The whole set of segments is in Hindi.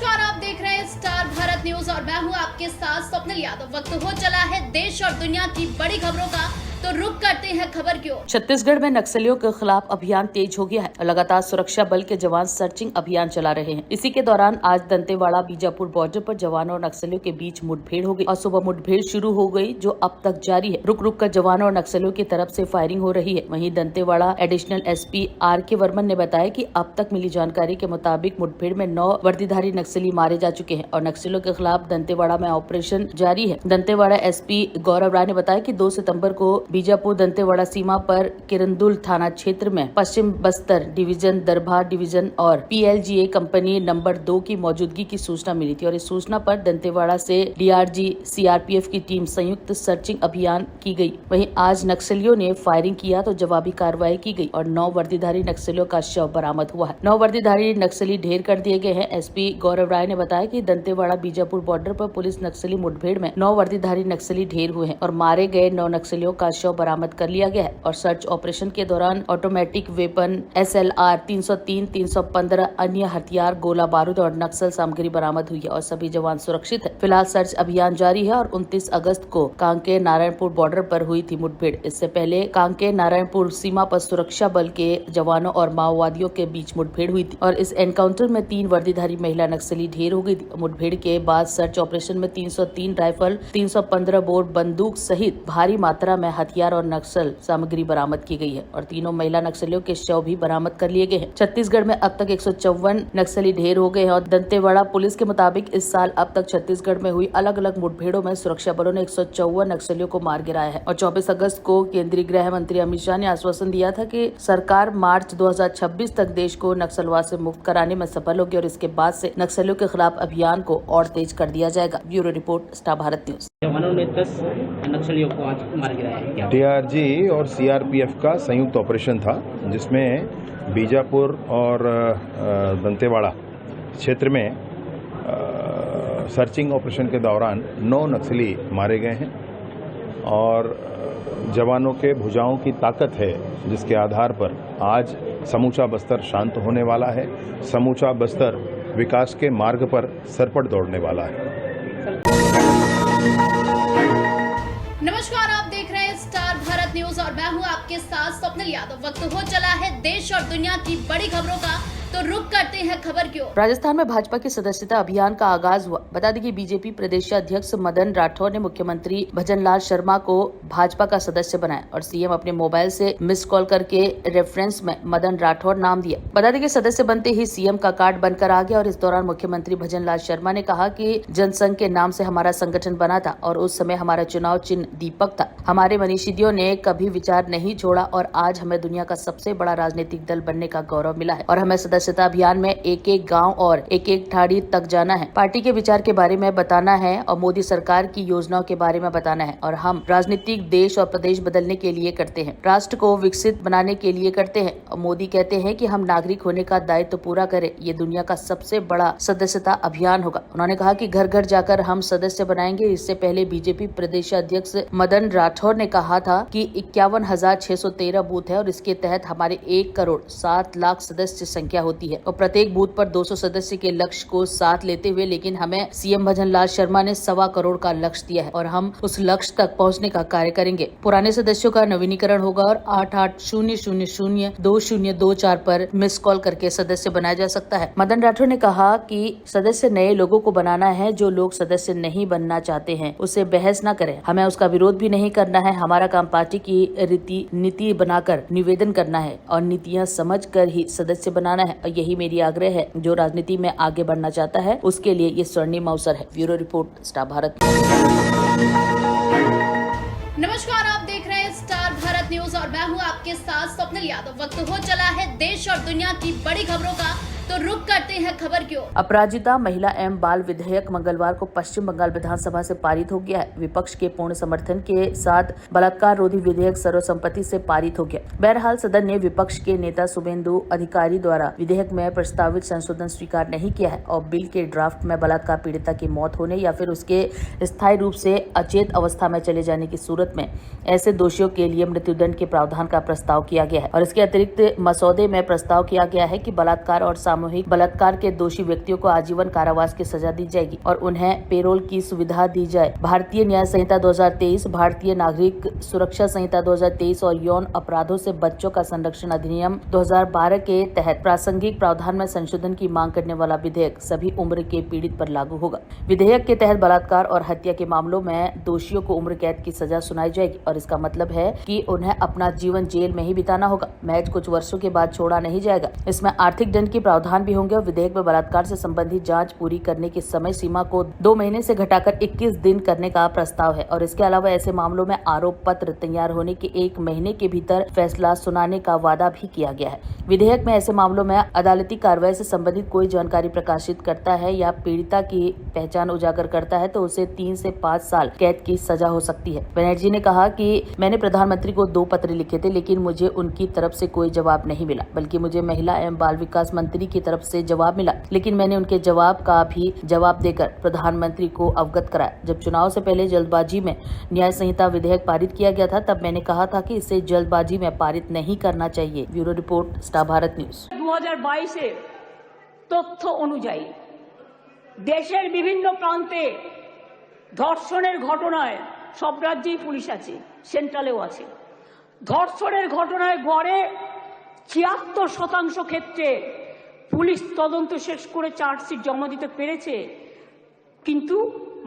नमस्कार, आप देख रहे हैं स्टार भारत न्यूज और मैं हूं आपके साथ स्वप्निल यादव। वक्त हो चला है देश और दुनिया की बड़ी खबरों का, तो रुक करते हैं खबर की ओर। छत्तीसगढ़ में नक्सलियों के खिलाफ अभियान तेज हो गया है और लगातार सुरक्षा बल के जवान सर्चिंग अभियान चला रहे हैं। इसी के दौरान आज दंतेवाड़ा बीजापुर बॉर्डर पर जवानों और नक्सलियों के बीच मुठभेड़ हो गई और सुबह मुठभेड़ शुरू हो गई जो अब तक जारी है। रुक रुक कर जवानों और नक्सलियों की तरफ से फायरिंग हो रही है। वहीं Dantewada additional SP RK Varman ने बताया कि अब तक मिली जानकारी के मुताबिक मुठभेड़ में 9 वर्दीधारी नक्सली मारे जा चुके हैं और नक्सलियों के खिलाफ दंतेवाड़ा में ऑपरेशन जारी है। दंतेवाड़ा SP गौरव राय ने बताया कि 2 सितंबर को बीजापुर दंतेवाड़ा सीमा पर किरंदुल थाना क्षेत्र में पश्चिम बस्तर डिवीजन, दरभा डिवीजन और PLGA कंपनी नंबर 2 की मौजूदगी की सूचना मिली थी और इस सूचना पर दंतेवाड़ा से DRG CRPF की टीम संयुक्त सर्चिंग अभियान की गई। वहीं आज नक्सलियों ने फायरिंग किया तो जवाबी कार्रवाई की गई और 9 वर्दीधारी नक्सलियों का शव बरामद हुआ है। 9 वर्दीधारी नक्सली ढेर कर दिए गए हैं। SP गौरव राय ने बताया कि दंतेवाड़ा बीजापुर बॉर्डर पर पुलिस नक्सली मुठभेड़ में 9 वर्दीधारी नक्सली ढेर हुए हैं और मारे गए 9 नक्सलियों का शव बरामद कर लिया गया है और सर्च ऑपरेशन के दौरान ऑटोमेटिक वेपन SLR 303, 315 अन्य हथियार, गोला बारूद और नक्सल सामग्री बरामद हुई है और सभी जवान सुरक्षित है। फिलहाल सर्च अभियान जारी है और 29 अगस्त को कांकेर नारायणपुर बॉर्डर पर हुई थी मुठभेड़। इससे पहले कांकेर नारायणपुर सीमा पर सुरक्षा बल के जवानों और माओवादियों के बीच मुठभेड़ हुई थी और इस एनकाउंटर में 3 वर्दीधारी महिला नक्सली ढेर हो गई थी। मुठभेड़ के बाद सर्च ऑपरेशन में 303 राइफल, 315 बोर बंदूक सहित भारी मात्रा में हथियार और नक्सल सामग्री बरामद की गई है और तीनों महिला नक्सलियों के शव भी बरामद कर लिए गए हैं। छत्तीसगढ़ में अब तक 154 नक्सली ढेर हो गए हैं और दंतेवाड़ा पुलिस के मुताबिक इस साल अब तक छत्तीसगढ़ में हुई अलग अलग मुठभेड़ों में सुरक्षा बलों ने 154 नक्सलियों को मार गिराया है और 24 अगस्त को केंद्रीय गृह मंत्री अमित शाह ने आश्वासन दिया था कि सरकार मार्च 2026 तक देश को नक्सलवाद से मुक्त कराने में सफल होगी और इसके बाद से नक्सलियों के खिलाफ अभियान को और तेज कर दिया जाएगा। Bureau report, star Bharat news. जवानों ने 10 नक्सलियों को आज मार गिराया है। क्या DRG और CRPF का संयुक्त ऑपरेशन था जिसमें बीजापुर और दंतेवाड़ा क्षेत्र में सर्चिंग ऑपरेशन के दौरान 9 नक्सली मारे गए हैं और जवानों के भुजाओं की ताकत है जिसके आधार पर आज समूचा बस्तर शांत होने वाला है। समूचा बस्तर विकास के मार्ग पर सरपट दौड़ने वाला है। नमस्कार, आप देख रहे हैं स्टार भारत न्यूज और मैं हूं आपके साथ स्वप्निल यादव। वक्त हो चला है देश और दुनिया की बड़ी खबरों का, तो रुक करते हैं खबर की ओर। राजस्थान में भाजपा की सदस्यता अभियान का आगाज हुआ। बता दें कि बीजेपी प्रदेश अध्यक्ष मदन राठौर ने मुख्यमंत्री भजनलाल शर्मा को भाजपा का सदस्य बनाया और CM अपने मोबाइल से मिस कॉल करके रेफरेंस में मदन राठौर नाम दिया। बता दें कि सदस्य बनते ही CM का कार्ड बनकर आ गया और इस दौरान मुख्यमंत्री भजनलाल शर्मा ने कहा कि जनसंघ के नाम से हमारा संगठन बना था और उस समय हमारा चुनाव चिन्ह दीपक था। हमारे मनीषियों ने कभी विचार नहीं छोड़ा और आज हमें दुनिया का सबसे बड़ा राजनीतिक दल बनने का गौरव मिला है और हमें सदस्यता अभियान में एक एक गांव और एक एक ठाड़ी तक जाना है, पार्टी के विचार के बारे में बताना है और मोदी सरकार की योजनाओं के बारे में बताना है और हम राजनीतिक देश और प्रदेश बदलने के लिए करते हैं, राष्ट्र को विकसित बनाने के लिए करते हैं। और मोदी कहते हैं कि हम नागरिक होने का दायित्व पूरा करें, ये दुनिया का सबसे बड़ा सदस्यता अभियान होगा। उन्होंने कहा कि घर घर जाकर हम सदस्य बनाएंगे। इससे पहले बीजेपी प्रदेश अध्यक्ष मदन राठौर ने कहा था कि 51,613 बूथ है और इसके तहत हमारे 1,07,00,000 सदस्य संख्या होती है और प्रत्येक बूथ पर 200 सदस्य के लक्ष्य को साथ लेते हुए, लेकिन हमें CM भजनलाल शर्मा ने 1.25 करोड़ का लक्ष्य दिया है और हम उस लक्ष्य तक पहुंचने का कार्य करेंगे। पुराने सदस्यों का नवीनीकरण होगा और 8800002024 पर मिस कॉल करके सदस्य बनाया जा सकता है। मदन राठौर ने कहा कि सदस्य नए लोगों को बनाना है। जो लोग सदस्य नहीं बनना चाहते हैं उससे बहस न करें, हमें उसका विरोध भी नहीं करना है। हमारा काम पार्टी की रीति नीति बनाकर निवेदन करना है और नीतियाँ समझ कर ही सदस्य बनाना है और यही मेरी आग्रह है। जो राजनीति में आगे बढ़ना चाहता है उसके लिए ये स्वर्णिम अवसर है। Bureau report, star Bharat. नमस्कार, आप देख रहे हैं स्टार भारत न्यूज और मैं हूं आपके साथ स्वप्निल यादव। वक्त हो चला है देश और दुनिया की बड़ी खबरों का, तो रुक करते हैं खबर की ओर। अपराजिता महिला एवं बाल विधेयक मंगलवार को पश्चिम बंगाल विधानसभा से पारित हो गया है। विपक्ष के पूर्ण समर्थन के साथ बलात्कार रोधी विधेयक सर्वसम्मति से पारित हो गया। बहरहाल सदन ने विपक्ष के नेता शुभेंदु अधिकारी द्वारा विधेयक में प्रस्तावित संशोधन स्वीकार नहीं किया है और बिल के ड्राफ्ट में बलात्कार पीड़िता की मौत होने या फिर उसके स्थायी रूप से अचेत अवस्था में चले जाने की सूरत में ऐसे दोषियों के लिए मृत्युदंड के प्रावधान का प्रस्ताव किया गया है और इसके अतिरिक्त मसौदे में प्रस्ताव किया गया है कि बलात्कार और सामूहिक बलात्कार के दोषी व्यक्तियों को आजीवन कारावास की सजा दी जाएगी और उन्हें पेरोल की सुविधा दी जाए। भारतीय न्याय संहिता 2023, भारतीय नागरिक सुरक्षा संहिता 2023 और यौन अपराधों से बच्चों का संरक्षण अधिनियम 2012 के तहत प्रासंगिक प्रावधान में संशोधन की मांग करने वाला विधेयक सभी उम्र के पीड़ित पर लागू होगा। विधेयक के तहत बलात्कार और हत्या के मामलों में दोषियों को उम्र कैद की सजा सुनाई जाएगी और इसका मतलब है कि उन्हें अपना जीवन जेल में ही बिताना होगा, महज कुछ वर्षों के बाद छोड़ा नहीं जाएगा। इसमें आर्थिक दंड के प्रावधान भी होंगे और विधेयक में बलात्कार से संबंधित जांच पूरी करने की समय सीमा को 2 महीने से घटाकर 21 दिन करने का प्रस्ताव है और इसके अलावा ऐसे मामलों में आरोप पत्र तैयार होने के 1 महीने के भीतर फैसला सुनाने का वादा भी किया गया है। विधेयक में ऐसे मामलों में अदालती कार्रवाई से संबंधित कोई जानकारी प्रकाशित करता है या पीड़िता की पहचान उजागर करता है तो उसे 3 से 5 साल कैद की सजा हो सकती है। बनर्जी ने कहा कि मैंने प्रधानमंत्री को 2 पत्र लिखे थे, लेकिन मुझे उनकी तरफ से कोई जवाब नहीं मिला, बल्कि मुझे महिला एवं बाल विकास मंत्री की तरफ से जवाब मिला, लेकिन मैंने उनके जवाब का भी जवाब देकर प्रधानमंत्री को अवगत कराया। जब चुनाव से पहले जल्दबाजी में न्याय संहिता विधेयक पारित किया गया था, तब मैंने कहा था कि इसे जल्दबाजी में पारित नहीं करना चाहिए। Bureau report, star Bharat news. 2022 তথ্য অনুযায়ী দেশের বিভিন্ন প্রান্তে ধর্ষণের ঘটনায় সব রাজ্যেই পুলিশ আছে, সেন্ট্রালেও আছে। ধর্ষণের ঘটনায় গড়ে ৭৬% ক্ষেত্রে পুলিশ তদন্ত শেষ করে চার্জশিট জমা দিতে পেরেছে, কিন্তু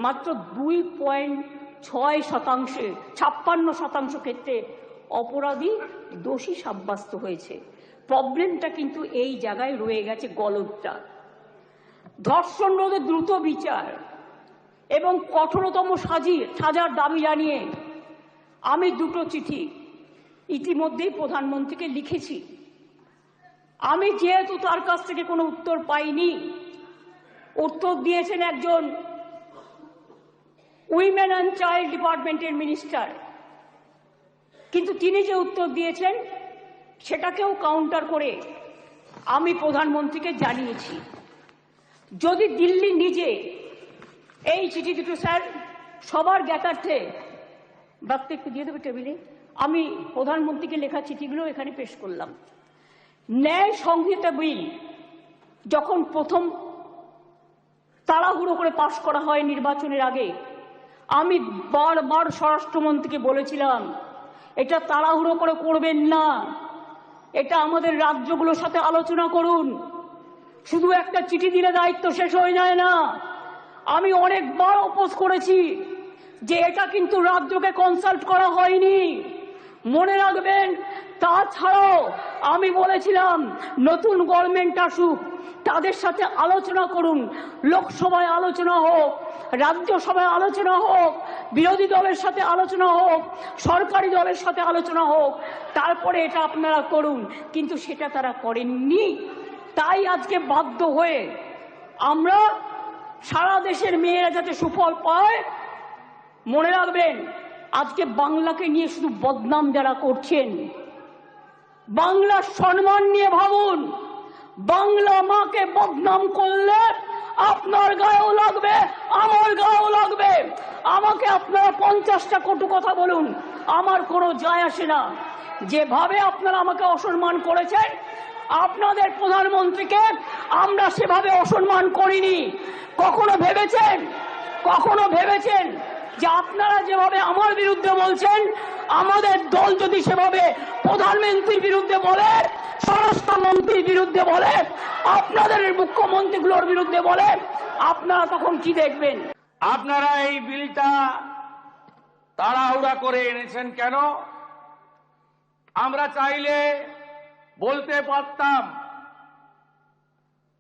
মাত্র 2.6% 56% ক্ষেত্রে অপরাধী দোষী সাব্যস্ত হয়েছে। প্রবলেমটা কিন্তু এই জায়গায় রয়ে গেছে, গলদটা। ধর্ষণ রোধে দ্রুত বিচার এবং কঠোরতম সাজার দাবি জানিয়ে আমি 2টো চিঠি ইতিমধ্যেই প্রধানমন্ত্রীকে লিখেছি। আমি যেহেতু তার কাছ থেকে কোনো উত্তর পাইনি, উত্তর দিয়েছেন একজন উইমেন অ্যান্ড চাইল্ড ডিপার্টমেন্টের মিনিস্টার, কিন্তু তিনি যে উত্তর দিয়েছেন সেটাকেও কাউন্টার করে আমি প্রধানমন্ত্রীকে জানিয়েছি। যদি দিল্লি নিজে এই চিঠি দুটো, স্যার সবার জ্ঞাতার্থে বাক্যে একটু দিয়ে দেবে টেবিলে, আমি প্রধানমন্ত্রীকে লেখা চিঠিগুলো এখানে পেশ করলাম। ন্যায় সংহিতা বিল যখন প্রথম তাড়াহুড়ো করে পাশ করা হয় নির্বাচনের আগে, আমি বারবার স্বরাষ্ট্রমন্ত্রীকে বলেছিলাম এটা তাড়াহুড়ো করে করবেন না, এটা আমাদের রাজ্যগুলোর সাথে আলোচনা করুন, শুধু একটা চিঠি দিলে দায়িত্ব শেষ হয়ে যায় না। আমি অনেকবার অপোজ করেছি যে এটা কিন্তু রাজ্যকে কনসাল্ট করা হয়নি, মনে রাখবেন। তাছাড়াও আমি বলেছিলাম নতুন গভর্নমেন্ট আসুক, তাদের সাথে আলোচনা করুন, লোকসভায় আলোচনা হোক, রাজ্যসভায় আলোচনা হোক, বিরোধী দলের সাথে আলোচনা হোক, সরকারি দলের সাথে আলোচনা হোক, তারপরে এটা আপনারা করুন, কিন্তু সেটা তারা করেননি। তাই আজকে বাধ্য হয়ে আমরা সারা দেশের মেয়েরা যাতে সুফল পায়, মনে রাখবেন আজকে বাংলাকে নিয়ে শুধু বদনাম যারা করছেন, বাংলার সম্মান নিয়ে ভাবুন। বাংলা মাকে বদনাম করলে আপনার গায়েও লাগবে, আমার গায়েও লাগবে। আমাকে আপনারা 50টা কটু কথা বলুন, আমার কোনো যায় আসে না। যেভাবে আপনারা আমাকে অসম্মান করেছেন, আপনাদের প্রধানমন্ত্রীকে আমরা সেভাবে অসম্মান করিনি। কখনো ভেবেছেন যে আপনারা যেভাবে আমার বিরুদ্ধে বলছেন, আমাদের দল যদি সেভাবে প্রধানমন্ত্রীর বিরুদ্ধে বলে, স্বরাষ্ট্রমন্ত্রীর বিরুদ্ধে বলে, আপনাদের মুখ্যমন্ত্রীগুলোর বিরুদ্ধে বলে, আপনারা তখন কি দেখবেন? আপনারা এই বিলটা তাড়াহুড়া করে এনেছেন কেন? আমরা চাইলে বলতে পারতাম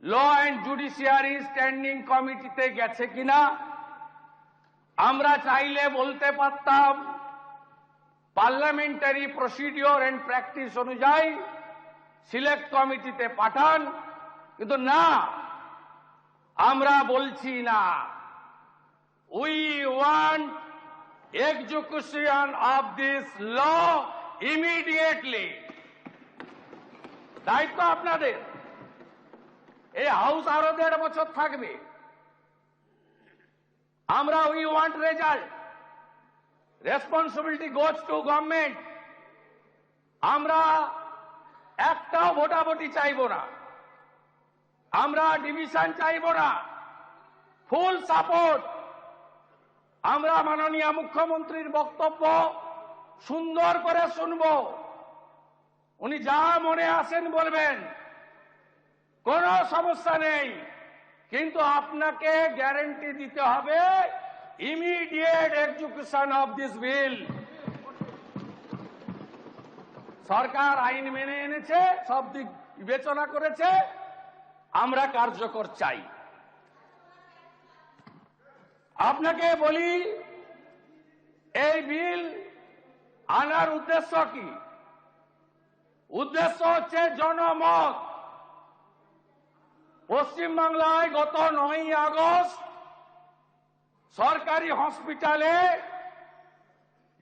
ল অ্যান্ড জুডিশিয়ারি স্ট্যান্ডিং কমিটিতে গেছে কিনা, আমরা চাইলে বলতে পারতাম পার্লামেন্টারি প্রসিডিওর এন্ড প্র্যাকটিস অনুযায়ী সিলেক্ট কমিটিতে পাঠান, কিন্তু না, আমরা বলছি না। We want execution of this law immediately. দায়িত্ব আপনাদের। এই হাউস আরো 1.5 বছর থাকবে। আমরা we want result, responsibility goes to government. আমরা একটাও ভোটাভুটি চাইব না। আমরা ডিভিশন চাইব না, ফুল সাপোর্ট। আমরা মাননীয় মুখ্যমন্ত্রীর বক্তব্য সুন্দর করে শুনব, উনি যা মনে আসেন বলবেন, কোনো সমস্যা নেই। কিন্তু আপনাকে গ্যারান্টি দিতে হবে immediate execution of this bill. সরকার আইন মেনে এনেছে, সব দিক বিবেচনা করেছে, আমরা কার্যকর চাই। আপনাকে বলি, এই বিল আনার উদ্দেশ্য কি? উদ্দেশ্য হচ্ছে জনমত। পশ্চিমবাংলায় গত 9ই আগস্ট সরকারি হসপিটালে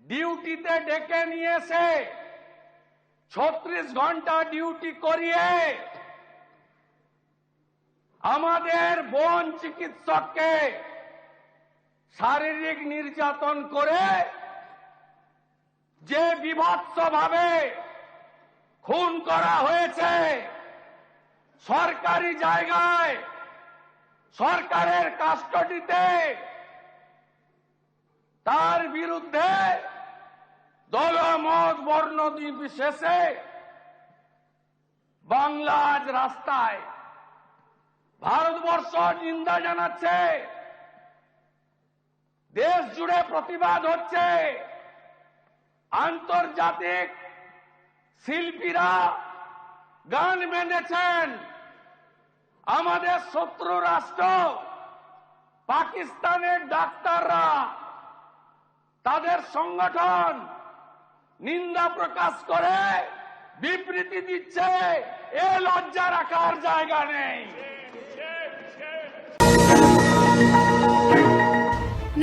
ডিউটিতে ডেকে নিয়ে এসে 36 ঘন্টা ডিউটি করিয়ে আমাদের বোন চিকিৎসককে শারীরিক নির্যাতন করে যে বিভৎসভাবে খুন করা হয়েছে সরকারি জায়গায়, সরকারের কাস্টডিতে, তার বিরুদ্ধে দলমত বর্ণ নির্বিশেষে বাংলা আজ রাস্তায়, ভারতবর্ষ নিন্দা জানাচ্ছে, দেশ জুড়ে প্রতিবাদ হচ্ছে। আন্তর্জাতিক শিল্পীরা গান বেঁধেছেন। আমাদের শত্রু রাষ্ট্র পাকিস্তানের ডাক্তাররা, তাদের সংগঠন নিন্দা প্রকাশ করে বিবৃতি দিচ্ছে। এ লজ্জা রাখার জায়গা নেই।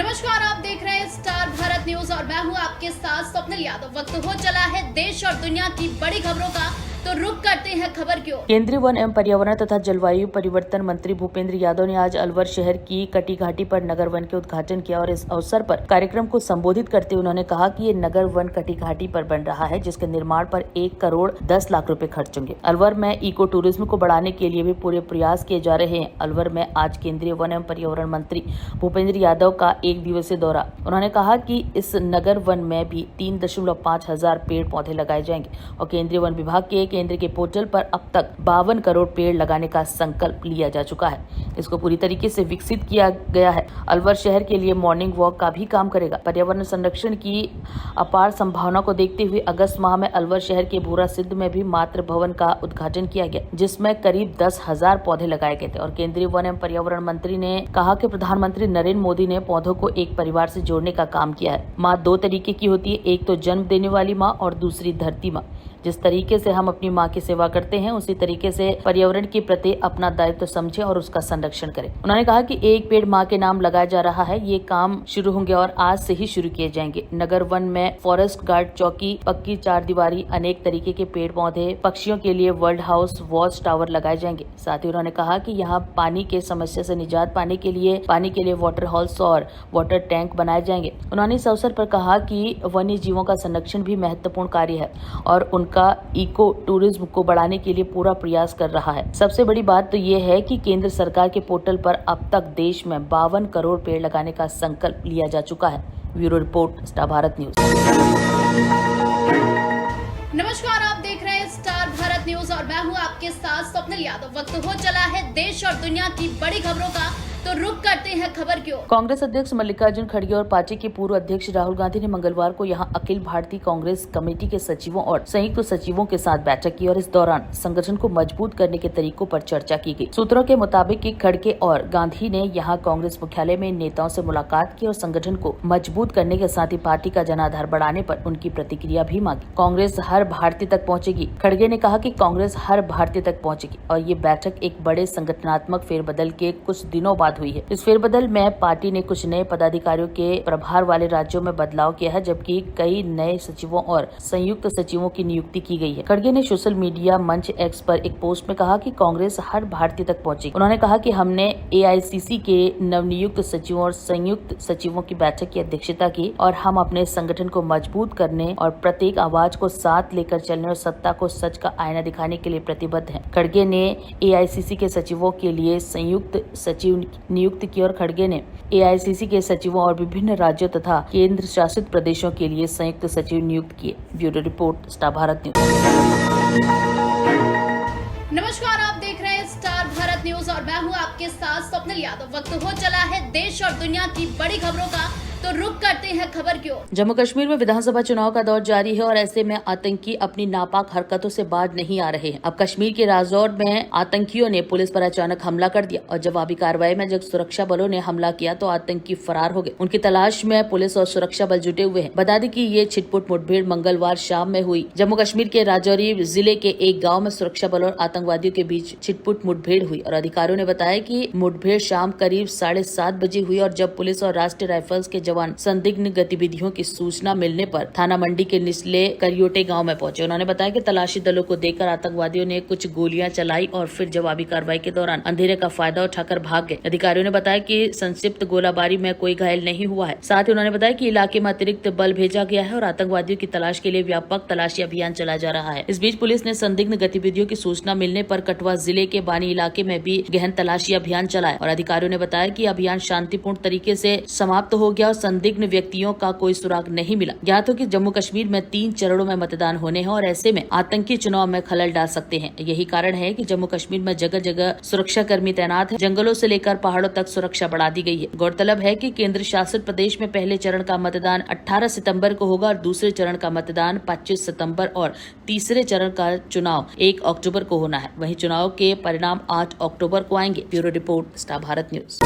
नमस्कार, आप देख रहे हैं स्टार भारत न्यूज और मैं हूं आपके साथ स्वप्निल यादव। वक्त हो चला है देश और दुनिया की बड़ी खबरों का, तो रुक करते हैं खबर की ओर। केंद्रीय वन एवं पर्यावरण तथा जलवायु परिवर्तन मंत्री भूपेंद्र यादव ने आज अलवर शहर की कटी घाटी पर नगर वन के उद्घाटन किया और इस अवसर पर कार्यक्रम को संबोधित करते हुए उन्होंने कहा कि ये नगर वन कटी घाटी पर बन रहा है, जिसके निर्माण पर 1 करोड़ 10 लाख रुपए खर्च होंगे। अलवर में इको टूरिज्म को बढ़ाने के लिए भी पूरे प्रयास किए जा रहे हैं। अलवर में आज केंद्रीय वन एवं पर्यावरण मंत्री भूपेंद्र यादव का 1 दिवसीय दौरा। उन्होंने कहा कि इस नगर वन में भी 3.5 हजार पेड़ पौधे लगाए जाएंगे और केंद्रीय वन विभाग के केंद्र के पोर्टल पर अब तक 52 करोड़ पेड़ लगाने का संकल्प लिया जा चुका है। इसको पूरी तरीके से विकसित किया गया है। अलवर शहर के लिए मॉर्निंग वॉक का भी काम करेगा। पर्यावरण संरक्षण की अपार संभावना को देखते हुए अगस्त माह में अलवर शहर के भूरा सिद्ध में भी मातृ भवन का उद्घाटन किया गया, जिसमें करीब 10,000 पौधे लगाए गए थे। और केंद्रीय वन एवं पर्यावरण मंत्री ने कहा कि प्रधानमंत्री नरेंद्र मोदी ने पौधों को एक परिवार से जोड़ने का काम किया है। माँ 2 तरीके की होती है, एक तो जन्म देने वाली माँ और दूसरी धरती माँ। जिस तरीके से हम अपनी माँ की सेवा करते हैं, उसी तरीके से पर्यावरण के प्रति अपना दायित्व समझें और उसका संरक्षण करें। उन्होंने कहा कि एक पेड़ माँ के नाम लगाया जा रहा है। ये काम शुरू होंगे और आज से ही शुरू किए जाएंगे। नगर वन में फॉरेस्ट गार्ड चौकी, पक्की 4 दीवारी, अनेक तरीके के पेड़ पौधे, पक्षियों के लिए वर्ल्ड हाउस, वॉच टावर लगाए जाएंगे। साथ ही उन्होंने कहा कि यहाँ पानी के समस्या से निजात पाने के लिए वाटर हॉल्स और वाटर टैंक बनाए जाएंगे। उन्होंने इस अवसर पर कहा कि वन्य जीवों का संरक्षण भी महत्वपूर्ण कार्य है और उनका इको टूरिज्म को बढ़ाने के लिए पूरा प्रयास कर रहा है। सबसे बड़ी बात तो ये है कि केंद्र सरकार के पोर्टल पर अब तक देश में 52 करोड़ पेड़ लगाने का संकल्प लिया जा चुका है। Bureau report, star Bharat news. नमस्कार, आप देख रहे हैं स्टार भारत न्यूज और मैं हूं आपके साथ स्वप्निल यादव। वक्त हो चला है देश और दुनिया की बड़ी खबरों का, तो रुक करते हैं खबर की ओर। कांग्रेस अध्यक्ष मल्लिकार्जुन खड़गे और पार्टी के पूर्व अध्यक्ष राहुल गांधी ने मंगलवार को यहां अखिल भारतीय कांग्रेस कमेटी के सचिवों और संयुक्त सचिवों के साथ बैठक की और इस दौरान संगठन को मजबूत करने के तरीकों पर चर्चा की गई। सूत्रों के मुताबिक कि खड़गे और गांधी ने यहां कांग्रेस मुख्यालय में नेताओं से मुलाकात की और संगठन को मजबूत करने के साथ ही पार्टी का जनाधार बढ़ाने पर उनकी प्रतिक्रिया भी मांगी। कांग्रेस हर भारतीय तक पहुंचेगी। खड़गे ने कहा कि कांग्रेस हर भारतीय तक पहुंचेगी और ये बैठक एक बड़े संगठनात्मक फेरबदल के कुछ दिनों बाद बात हुई है। इस फेरबदल में पार्टी ने कुछ नए पदाधिकारियों के प्रभार वाले राज्यों में बदलाव किया है, जबकि कई नए सचिवों और संयुक्त सचिवों की नियुक्ति की गई है। खड़गे ने सोशल मीडिया मंच एक्स पर एक पोस्ट में कहा कि कांग्रेस हर भारतीय तक पहुंची। उन्होंने कहा कि हमने AICC के नवनियुक्त सचिवों और संयुक्त सचिवों की बैठक की अध्यक्षता की और हम अपने संगठन को मजबूत करने और प्रत्येक आवाज को साथ लेकर चलने और सत्ता को सच का आईना दिखाने के लिए प्रतिबद्ध हैं। खड़गे ने AICC के सचिवों के लिए संयुक्त सचिव नियुक्त किए और खड़गे ने AICC के सचिवों और विभिन्न राज्यों तथा केंद्र शासित प्रदेशों के लिए संयुक्त सचिव नियुक्त किए। Bureau report, star Bharat news. नमस्कार, आप देख रहे हैं स्टार भारत न्यूज और मैं हूं आपके साथ स्वप्निल यादव। वक्त हो चला है देश और दुनिया की बड़ी खबरों का, तो रुक करते हैं खबर की ओर। जम्मू कश्मीर में विधानसभा चुनाव का दौर जारी है और ऐसे में आतंकी अपनी नापाक हरकतों से बाज नहीं आ रहे हैं। अब कश्मीर के राजौर में आतंकियों ने पुलिस पर अचानक हमला कर दिया और जवाबी कार्रवाई में जब सुरक्षा बलों ने हमला किया तो आतंकी फरार हो गए। उनकी तलाश में पुलिस और सुरक्षा बल जुटे हुए हैं। बता दें कि ये छिटपुट मुठभेड़ मंगलवार शाम में हुई। जम्मू कश्मीर के राजौरी जिले के एक गाँव में सुरक्षा बल और आतंकवादियों के बीच छिटपुट मुठभेड़ हुई और अधिकारियों ने बताया कि मुठभेड़ शाम करीब 7:30 बजे हुई और जब पुलिस और राष्ट्रीय राइफल्स के जवान संदिग्ध गतिविधियों की सूचना मिलने पर थाना मंडी के निचले करियोटे गांव में पहुंचे। उन्होंने बताया कि तलाशी दलों को देखकर आतंकवादियों ने कुछ गोलियां चलाई और फिर जवाबी कार्रवाई के दौरान अंधेरे का फायदा उठाकर भाग गए। अधिकारियों ने बताया कि संक्षिप्त गोलाबारी में कोई घायल नहीं हुआ है। साथ ही उन्होंने बताया कि इलाके में अतिरिक्त बल भेजा गया है और आतंकवादियों की तलाश के लिए व्यापक तलाशी अभियान चलाया जा रहा है। इस बीच पुलिस ने संदिग्ध गतिविधियों की सूचना मिलने पर कठुआ जिले के बानी इलाके में भी गहन तलाशी अभियान चलाया और अधिकारियों ने बताया कि अभियान शांतिपूर्ण तरीके से समाप्त हो गया और संदिग्ध व्यक्तियों का कोई सुराग नहीं मिला। ज्ञात हो कि जम्मू कश्मीर में 3 चरणों में मतदान होने हैं और ऐसे में आतंकी चुनाव में खलल डाल सकते हैं। यही कारण है कि जम्मू कश्मीर में जगह जगह सुरक्षा कर्मी तैनात है। जंगलों से लेकर पहाड़ों तक सुरक्षा बढ़ा दी गई है। गौरतलब है कि केंद्र शासित प्रदेश में पहले चरण का मतदान 18 सितंबर को होगा और दूसरे चरण का मतदान 25 सितंबर और तीसरे चरण का चुनाव 1 अक्टूबर को होना है। वहीं चुनाव के परिणाम 8 अक्टूबर को आएंगे। Bureau report, star Bharat news.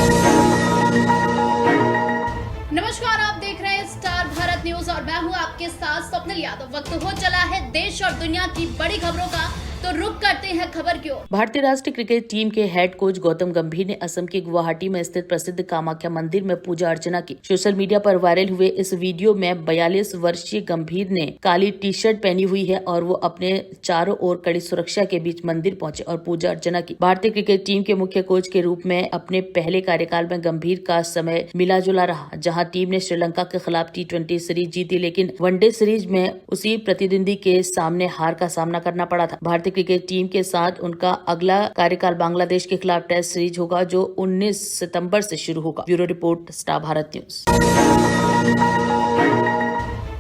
नमस्कार, आप देख रहे हैं स्टार भारत न्यूज और मैं हूं आपके साथ स्वप्निल यादव। वक्त हो चला है देश और दुनिया की बड़ी खबरों का, तो रुक करते हैं खबर की ओर। भारतीय राष्ट्रीय क्रिकेट टीम के हेड कोच गौतम गंभीर ने असम के गुवाहाटी में स्थित प्रसिद्ध कामाख्या मंदिर में पूजा अर्चना की। सोशल मीडिया पर वायरल हुए इस वीडियो में 42 वर्षीय गंभीर ने काली टी-शर्ट पहनी हुई है और वो अपने चारों ओर कड़ी सुरक्षा के बीच मंदिर पहुंचे और पूजा अर्चना की। भारतीय क्रिकेट टीम के मुख्य कोच के रूप में अपने पहले कार्यकाल में गंभीर का समय मिला जुला रहा, जहाँ टीम ने श्रीलंका के खिलाफ T20 सीरीज जीती, लेकिन वनडे सीरीज में उसी प्रतिद्वंदी के सामने हार का सामना करना पड़ा था। भारतीय क्रिकेट टीम के साथ उनका अगला कार्यकाल बांग्लादेश के खिलाफ टेस्ट सीरीज होगा, जो 19 सितंबर से शुरू होगा। Bureau report, star Bharat news.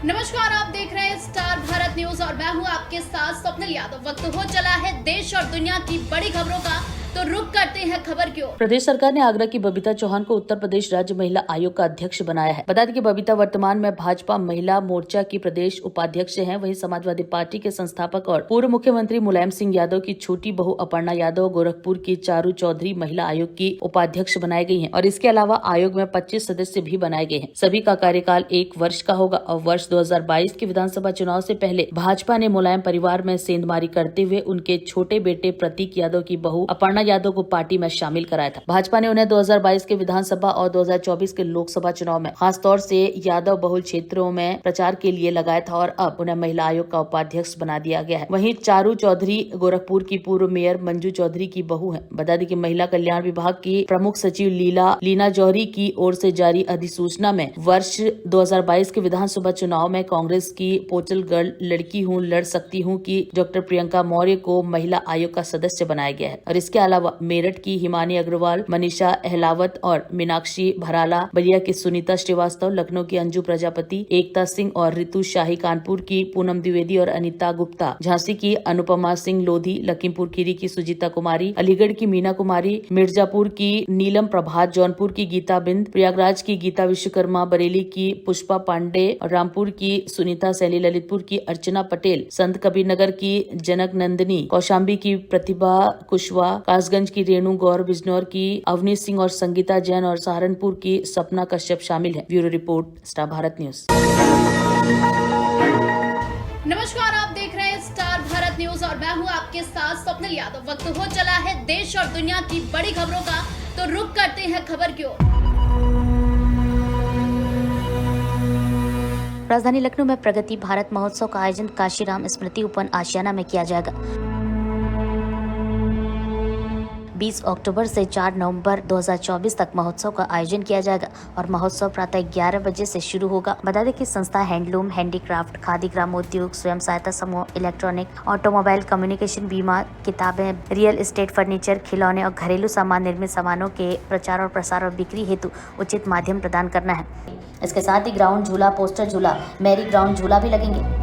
नमस्कार, आप देख रहे हैं स्टार भारत न्यूज और मैं हूं आपके साथ स्वप्निल यादव। वक्त हो चला है देश और दुनिया की बड़ी खबरों का, तो रुक करते हैं खबर की ओर। प्रदेश सरकार ने आगरा की बबीता चौहान को उत्तर प्रदेश राज्य महिला आयोग का अध्यक्ष बनाया है। बता दें कि बबीता वर्तमान में भाजपा महिला मोर्चा की प्रदेश उपाध्यक्ष हैं। वहीं समाजवादी पार्टी के संस्थापक और पूर्व मुख्यमंत्री मुलायम सिंह यादव की छोटी बहू अपर्णा यादव गोरखपुर की चारू चौधरी महिला आयोग की उपाध्यक्ष बनाई गई है और इसके अलावा आयोग में 25 सदस्य भी बनाए गए हैं। सभी का कार्यकाल 1 वर्ष का होगा और वर्ष 2022 के विधानसभा चुनाव से पहले भाजपा ने मुलायम परिवार में सेंधमारी करते हुए उनके छोटे बेटे प्रतीक यादव की बहू अपर्णा यादव को पार्टी में शामिल कराया था। भाजपा ने उन्हें 2022 के विधानसभा और 2024 के लोकसभा चुनाव में खासतौर से यादव बहुल क्षेत्रों में प्रचार के लिए लगाया था और अब उन्हें महिला आयोग का उपाध्यक्ष बना दिया गया है। वहीं चारू चौधरी गोरखपुर की पूर्व मेयर मंजू चौधरी की बहू है। बता दें कि महिला कल्याण विभाग की प्रमुख सचिव लीना जौहरी की ओर से जारी अधिसूचना में वर्ष 2022 के विधानसभा चुनाव में कांग्रेस की पोचल गर्ल लड़की हूँ लड़ सकती हूँ की डॉक्टर प्रियंका मौर्य को महिला आयोग का सदस्य बनाया गया है और इसके अलावा मेरठ की हिमानी अग्रवाल, मनीषा अहलावत और मीनाक्षी भराला, बलिया की सुनीता श्रीवास्तव, लखनऊ की अंजू प्रजापति, एकता सिंह और ऋतु शाही, कानपुर की पूनम द्विवेदी और अनिता गुप्ता, झांसी की अनुपमा सिंह लोधी, लखीमपुर खीरी की सुजीता कुमारी, अलीगढ़ की मीना कुमारी, मिर्जापुर की नीलम प्रभात, जौनपुर की गीता बिंद, प्रयागराज की गीता विश्वकर्मा, बरेली की पुष्पा पांडे, रामपुर की सुनीता सैनी, ललितपुर की अर्चना पटेल, संत कबीर नगर की जनक नंदिनी, कौशाम्बी की प्रतिभा कुशवाहा, कासगंज की रेणु गौर, बिजनौर की अवनी सिंह और संगीता जैन और सहारनपुर की सपना कश्यप शामिल है। Bureau report, star Bharat news. नमस्कार, आप देख रहे हैं स्टार भारत न्यूज और मैं हूं आपके साथ स्वप्निल यादव। वक्त हो चला है देश और दुनिया की बड़ी खबरों का, तो रुक करते हैं खबर की ओर। राजधानी लखनऊ में प्रगति भारत महोत्सव का आयोजन काशीराम स्मृति उपवन आशियाना में किया जाएगा। 20 अक्टूबर से 4 नवंबर 2024 तक महोत्सव का आयोजन किया जाएगा और महोत्सव प्रातः 11 बजे से शुरू होगा। बता दें कि संस्था हैंडलूम, हैंडीक्राफ्ट, खादी ग्रामोद्योग, स्वयं सहायता समूह, इलेक्ट्रॉनिक, ऑटोमोबाइल, कम्युनिकेशन, बीमा, किताबें, रियल एस्टेट, फर्नीचर, खिलौने और घरेलू सामान, निर्मित सामानों के प्रचार और प्रसार और बिक्री हेतु उचित माध्यम प्रदान करना है। इसके साथ ही ग्राउंड झूला, पोस्टर झूला, मैरी ग्राउंड झूला भी लगेंगे।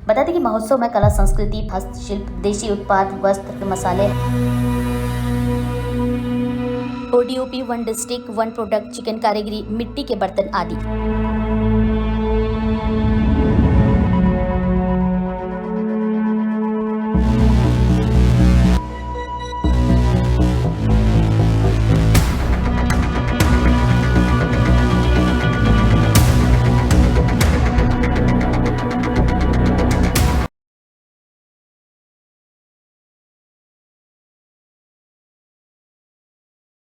बता दें कि महोत्सव में कला, संस्कृति, हस्तशिल्प, देशी उत्पाद, वस्त्र, मसाले, ODOP, one district one product, chicken कारीगरी, मिट्टी के बर्तन आदि।